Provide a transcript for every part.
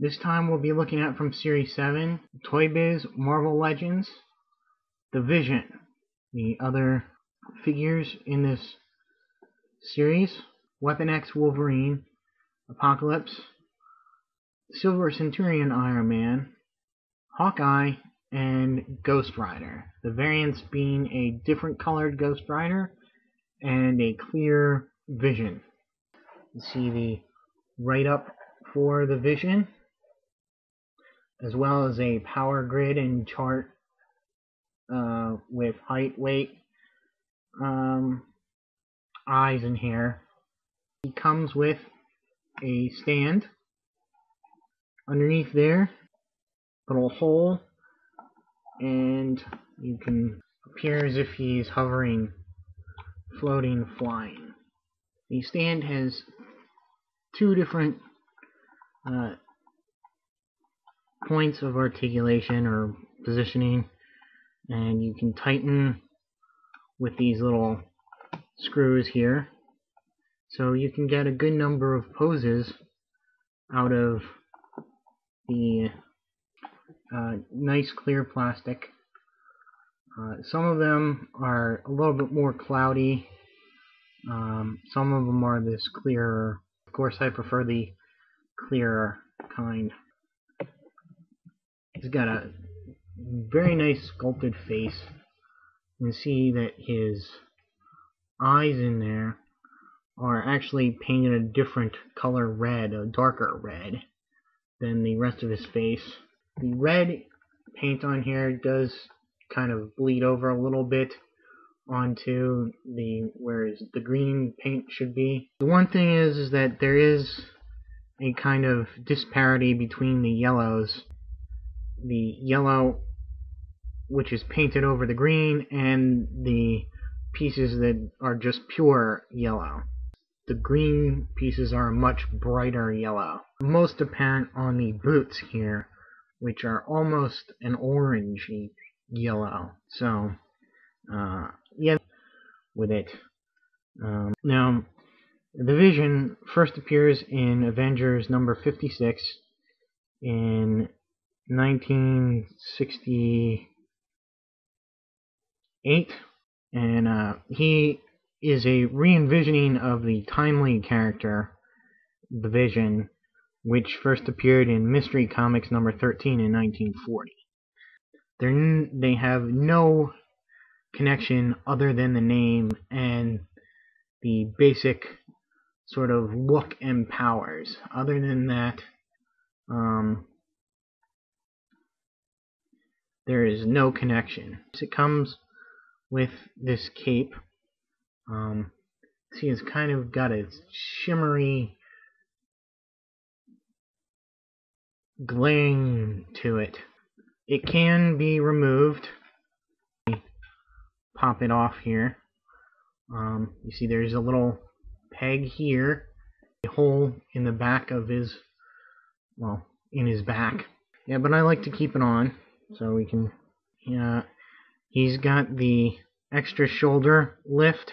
This time we'll be looking at from Series 7, Toy Biz Marvel Legends, the Vision, the other figures in this series, Weapon X Wolverine, Apocalypse, Silver Centurion Iron Man, Hawkeye, and Ghost Rider. The variants being a different colored Ghost Rider and a clear Vision. You see the write-up for the Vision, as well as a power grid and chart with height, weight, eyes, and hair. He comes with a stand underneath there, little hole, and you can appear as if he's hovering, floating, flying. The stand has two different points of articulation or positioning, and you can tighten with these little screws here, so you can get a good number of poses out of the nice clear plastic. Some of them are a little bit more cloudy, some of them are this clearer. Of course, I prefer the clearer kind. He's got a very nice sculpted face. You can see that his eyes in there are actually painted a different color red, a darker red, than the rest of his face. The red paint on here does kind of bleed over a little bit onto where the green paint should be. The one thing is that there is a kind of disparity between the yellows. The yellow which is painted over the green and the pieces that are just pure yellow. The green pieces are a much brighter yellow. Most apparent on the boots here, which are almost an orangey yellow. So, yeah, with it. Now, the Vision first appears in Avengers number 56 in 1968, and he is a re-envisioning of the timely character, the Vision, which first appeared in Mystery Comics number 13 in 1940. They have no connection other than the name and the basic sort of look and powers. Other than that, there is no connection. It comes with this cape. See, it's kind of got a shimmery gleam to it. It can be removed. Pop it off here. You see there's a little peg here, a hole in the back of his, well, in his back. Yeah, but I like to keep it on so we can, he's got the extra shoulder lift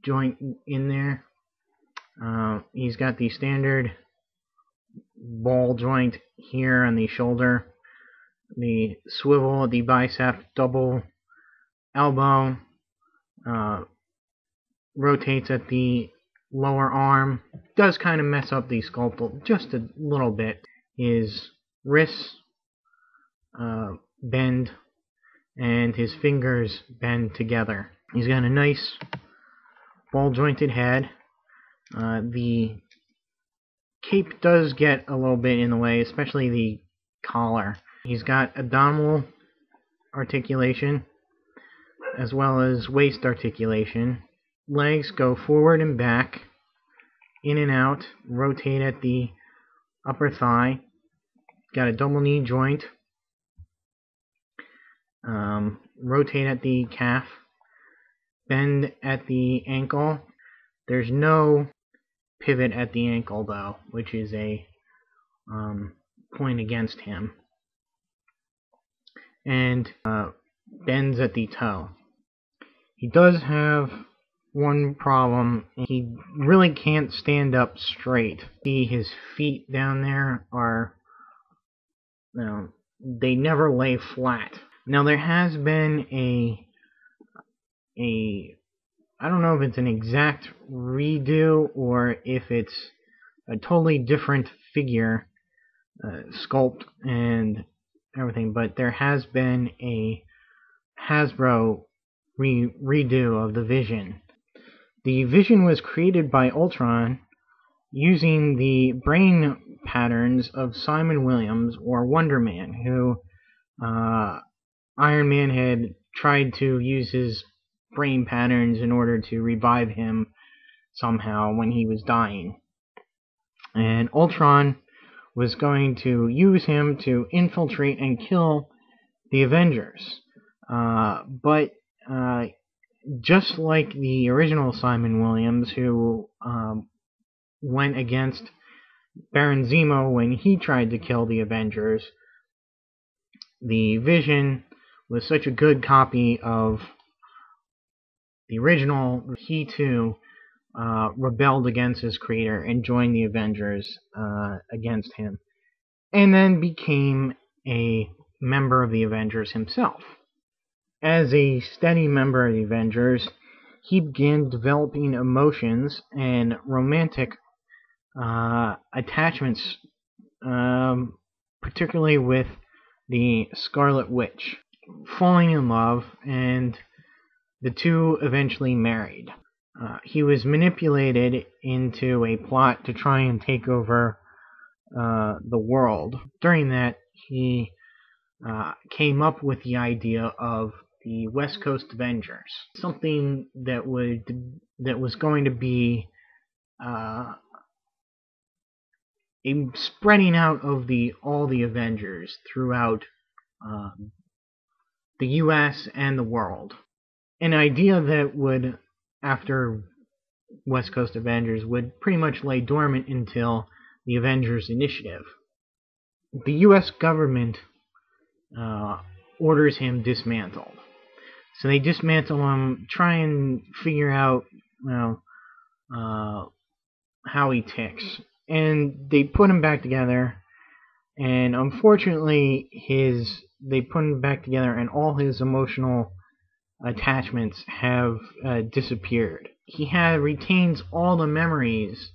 joint in there. He's got the standard ball joint here on the shoulder, the swivel at the bicep, double elbow, rotates at the lower arm. Does kind of mess up the sculpt just a little bit. His wrists bend and his fingers bend together. He's got a nice ball jointed head. The cape does get a little bit in the way, especially the collar. He's got abdominal articulation as well as waist articulation. Legs go forward and back, in and out, rotate at the upper thigh. Got a double knee joint. Rotate at the calf. Bend at the ankle. There's no pivot at the ankle though, which is a point against him. And bends at the toe. He does have one problem. He really can't stand up straight. See, his feet down there are, you know, they never lay flat. Now there has been a I don't know if it's an exact redo or if it's a totally different figure, sculpt and everything, but there has been a Hasbro redo of the Vision. The Vision was created by Ultron using the brain patterns of Simon Williams, or Wonder Man, who Iron Man had tried to use his brain patterns in order to revive him somehow when he was dying. And Ultron was going to use him to infiltrate and kill the Avengers. But just like the original Simon Williams, who went against Baron Zemo when he tried to kill the Avengers, the Vision was such a good copy of the original, he too rebelled against his creator and joined the Avengers against him, and then became a member of the Avengers himself. As a steady member of the Avengers, he began developing emotions and romantic attachments, particularly with the Scarlet Witch, falling in love, and the two eventually married. He was manipulated into a plot to try and take over the world. During that, he came up with the idea of the West Coast Avengers, something that was going to be a spreading out of all the Avengers throughout the U.S. and the world. An idea that would, after West Coast Avengers, would pretty much lay dormant until the Avengers Initiative. The U.S. government orders him dismantled. So they dismantle him, try and figure out, how he ticks. And they put him back together, and unfortunately they put him back together and all his emotional attachments have disappeared. He retains all the memories,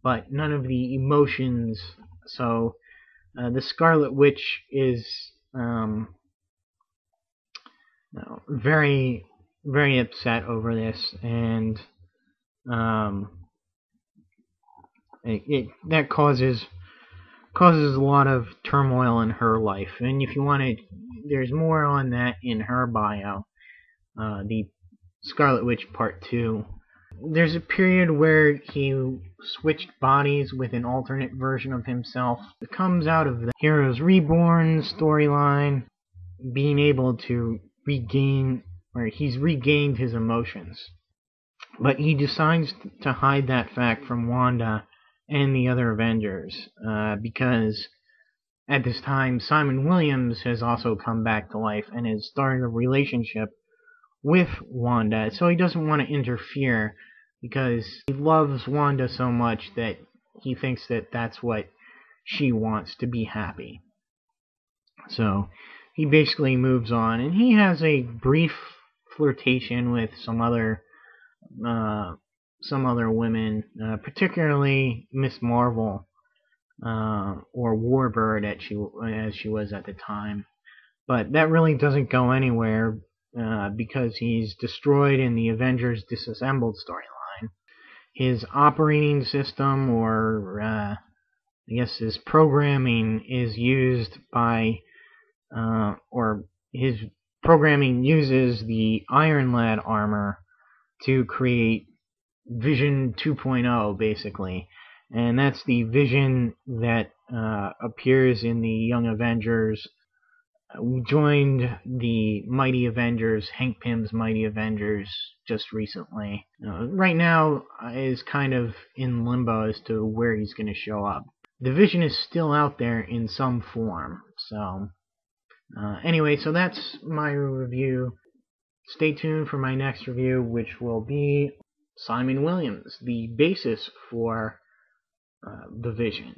but none of the emotions. So the Scarlet Witch is very, very upset over this, and that causes a lot of turmoil in her life. And if you want to, there's more on that in her bio, the Scarlet Witch Part 2. There's a period where he switched bodies with an alternate version of himself. It comes out of the Heroes Reborn storyline, being able to he's regained his emotions. But he decides to hide that fact from Wanda and the other Avengers, because at this time Simon Williams has also come back to life and has started a relationship with Wanda, so he doesn't want to interfere because he loves Wanda so much that he thinks that that's what she wants, to be happy. So he basically moves on, and he has a brief flirtation with some other women, particularly Miss Marvel, or Warbird as she was at the time. But that really doesn't go anywhere because he's destroyed in the Avengers Disassembled storyline. His operating system, or I guess his programming, is used by, or his programming uses the Iron Lad armor to create Vision 2.0, basically. And that's the Vision that appears in the Young Avengers. We joined the Mighty Avengers, Hank Pym's Mighty Avengers, just recently. Right now is kind of in limbo as to where he's going to show up. The Vision is still out there in some form. So anyway, so that's my review. Stay tuned for my next review, which will be Simon Williams, the basis for the Vision.